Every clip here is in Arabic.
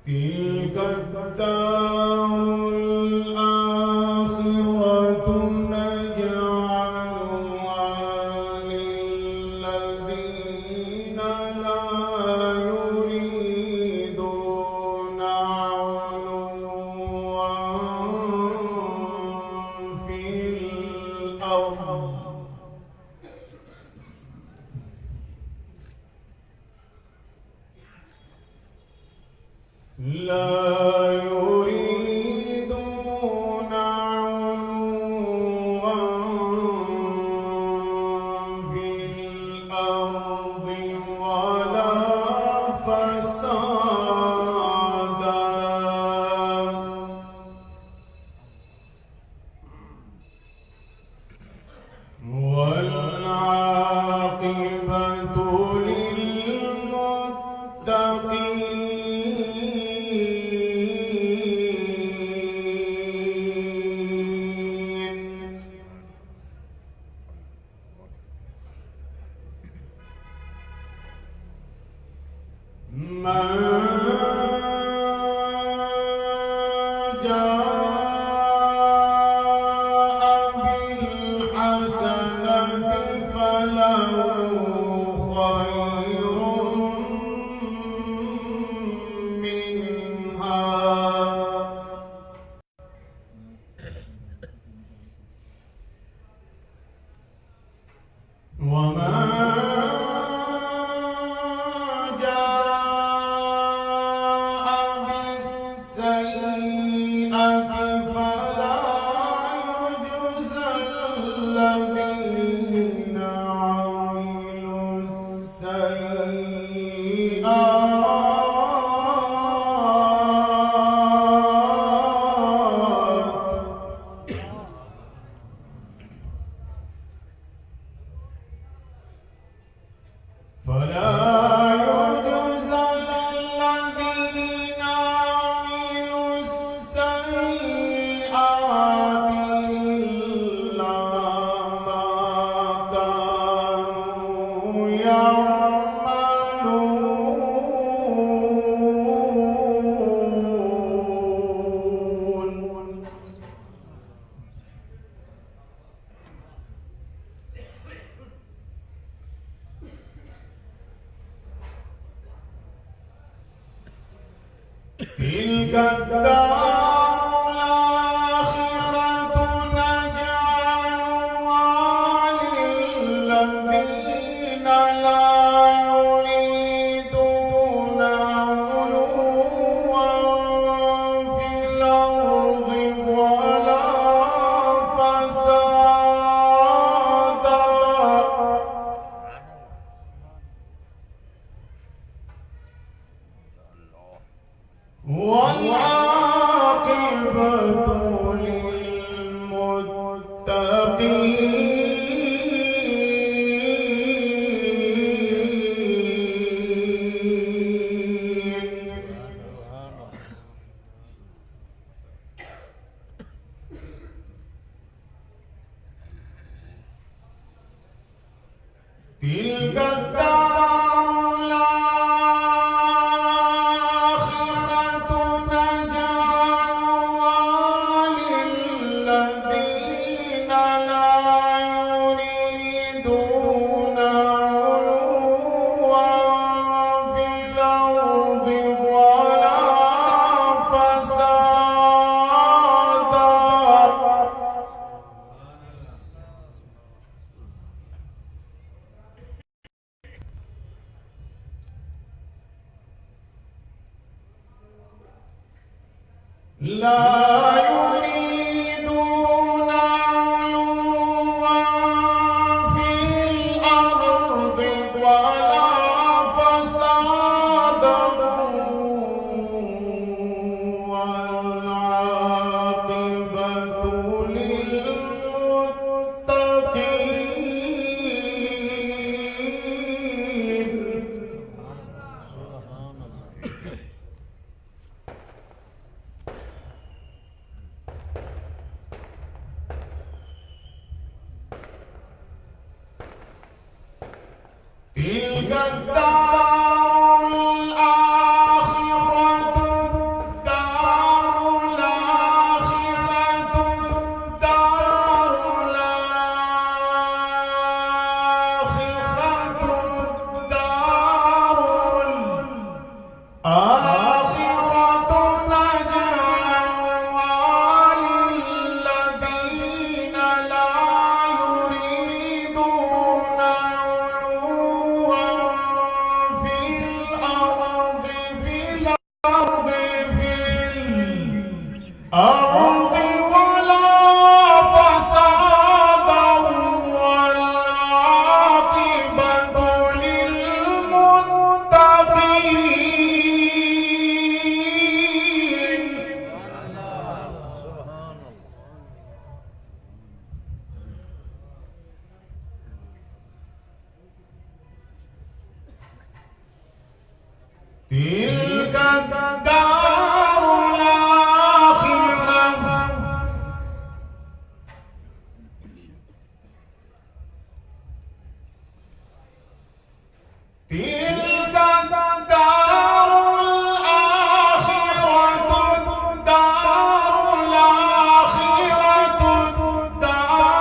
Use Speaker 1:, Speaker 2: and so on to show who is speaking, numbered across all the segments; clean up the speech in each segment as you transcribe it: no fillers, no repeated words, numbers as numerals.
Speaker 1: تلك الدار الآخرة نجعلها للذين لا يريدون علوا في الأرض لا يريدون علوا في الأرض ولا فسادا والعاقبة للمتقين. من جاء بالحسنة فله خير منها ومن جاء بالسيئة فلا يجزى الذين عملوا السيئات إلا ما كانوا يعملون. تلك الدار الآخرة نجعلها للذين لا يريدون علوا في الأرض ولا فسادا والعاقبة للمتقين. تلك الدار الآخرة نجعلها للذين لا يريدون علوا في الأرض ولا فسادا لا يريدون علوا في الأرض ولا فسادا والعاقبة للمتقين. تلك الدار الآخرة تلك الدار الآخرة تلك الدار الآخرة الدار الآخرة الدار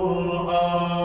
Speaker 2: القرآن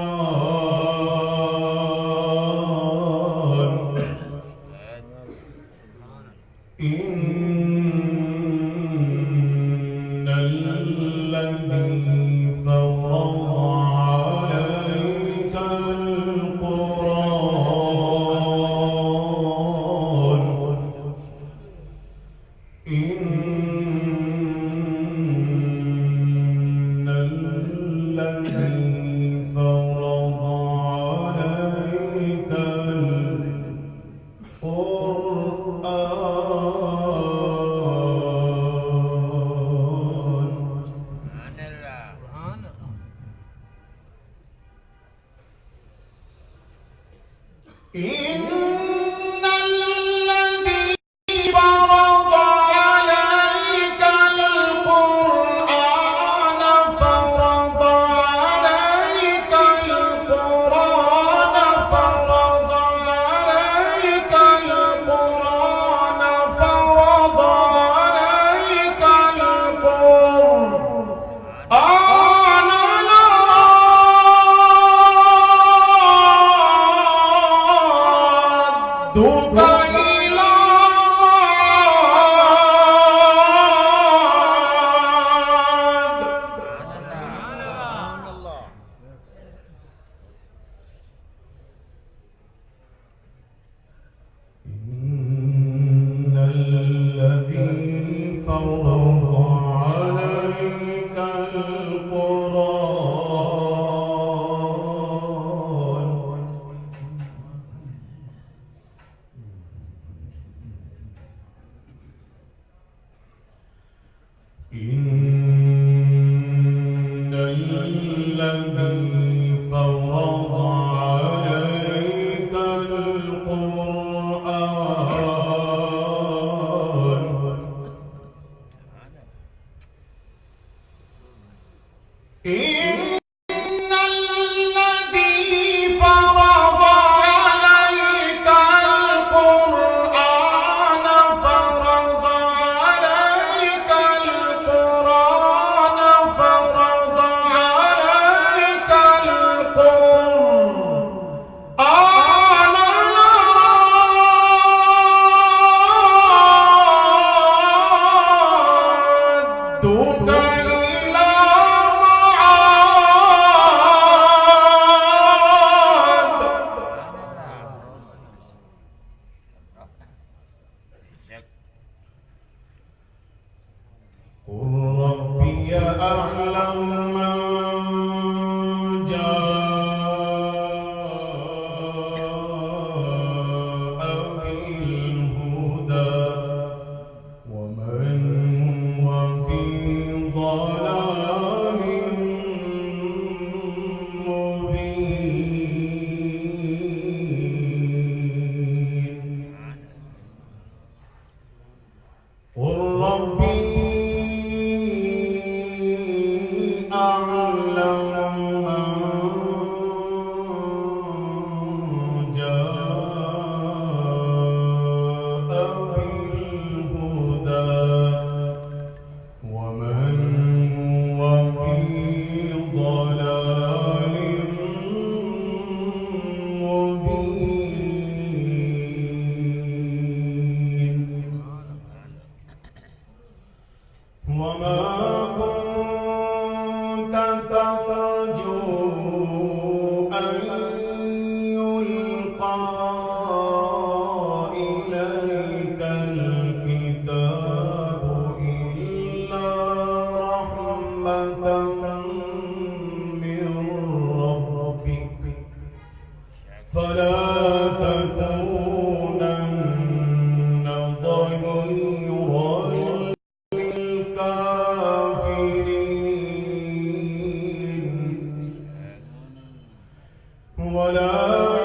Speaker 1: ولا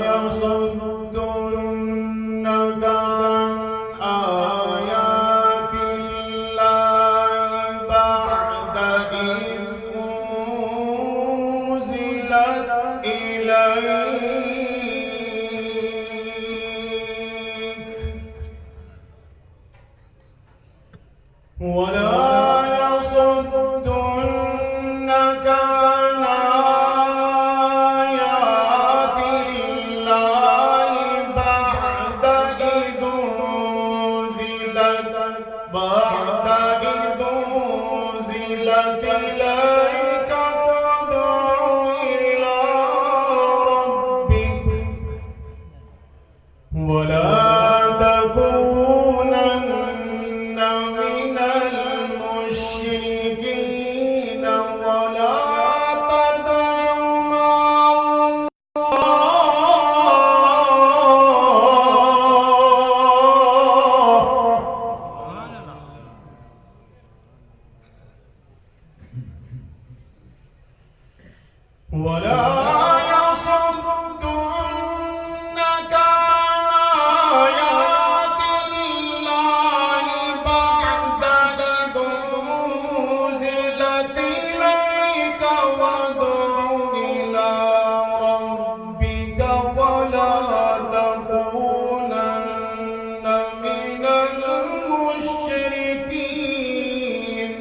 Speaker 1: يصدنك عن آيات الله بعد إذ أنزلت إليك ولا يصدنك عن آيات الله بعد إذ أنزلت إليك وادع إلى ربك ولا تكونن من المشركين ولا تدع مع ولا يصدنك عن آيات الله بعد إذ أنزلت إليك وادع إلى ربك ولا تكونن من المشركين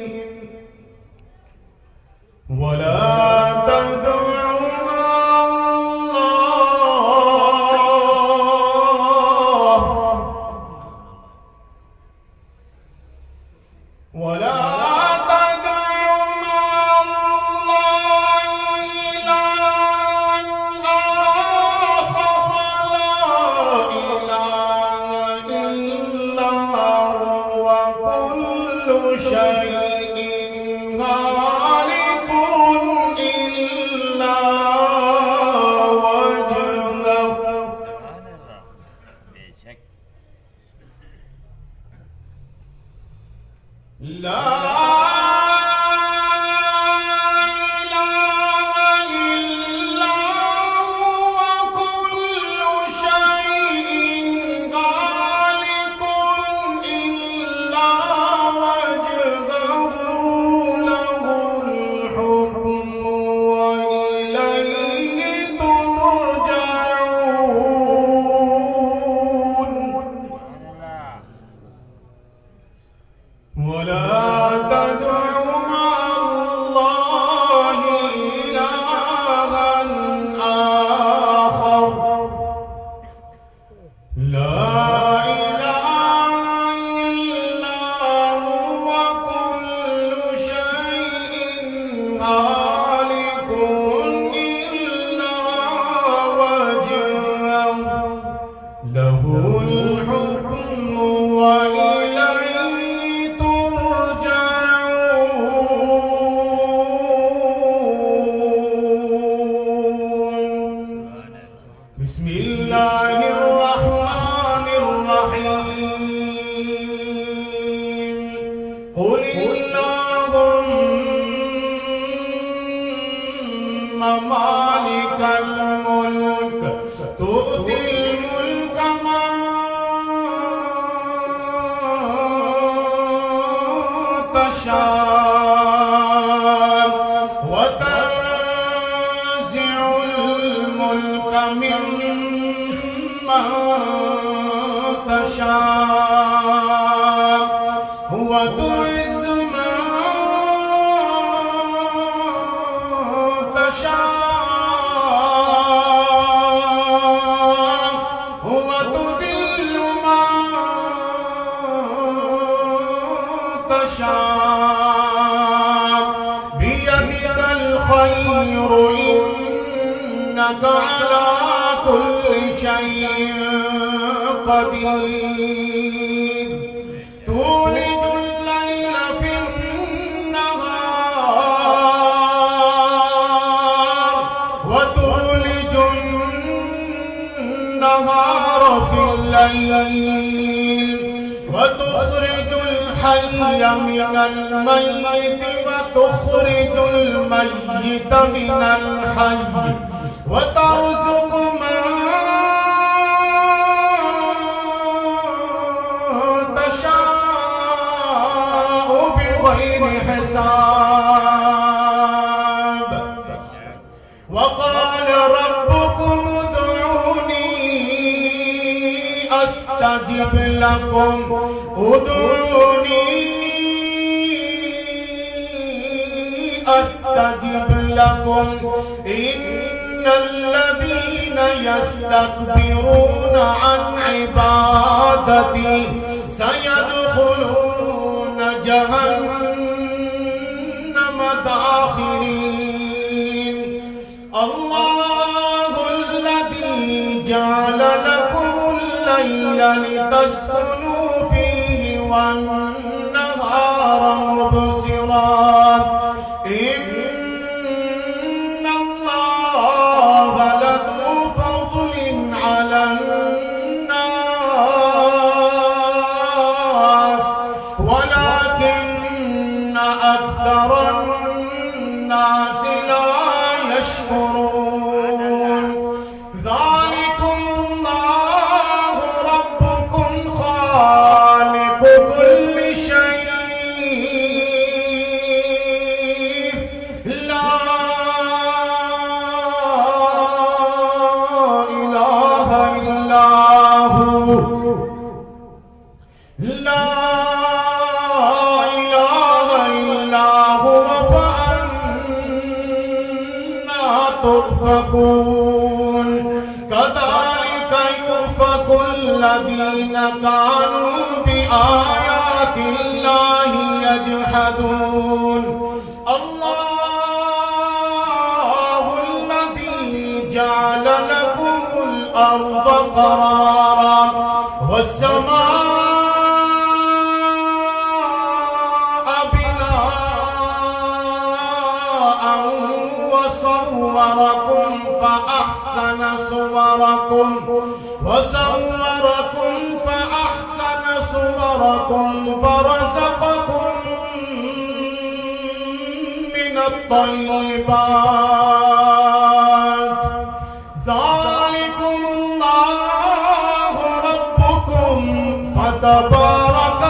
Speaker 1: ولا تدع مع الله ولا تدع مع الله إلها آخر لا إله إلا هو كل شيء هالك إلا وجهه لا إله إلا هو كل شيء هالك إلا وجهه له الحكم وإليه ترجعون ولا تدع مع الله إلها آخر لا إله إلا هو كل شيء هالك إلا وجهه له الحكم وإليه ترجعون بسم الله الرحمن الرحيم قل اللهم مالك الملك تؤتي الملك من تشاء وتنزع الملك ممن تشاء وتعز من تشاء وتذل من تشاء بيدك الخير إنك على كل شيء قدير تولج الليل في النهار وتولج النهار في الليل وتخرج الحي من الميت وتخرج الميت من الحي وترزق أستجب لكم ادعوني أستجب لكم إن الذين يستكبرون عن عبادتي سيدخلون جهنم داخرين الله الذي جعل لكم الليل لتسكنوا فيه والنهار مبصرا إن الله لذو فضل على الناس ولكن أكثر الناس لا يشكرون ذلكم الله ربكم خالق كل شيء لا إله إلا هو لا إله إلا هو فأنا تؤفكون كذلك يؤفك الذين كانوا بآيات الله يجحدون الله الذي جعل لكم الأرض قرارا والسماء بناء وصوركم فأحسن صوركم فرزقكم من الطيبات ذلكم الله ربكم فتبارك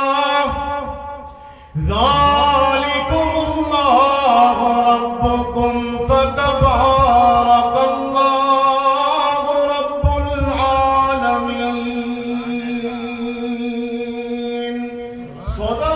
Speaker 1: الله ذلكم الله ربكم فتبارك الله رب العالمين صدق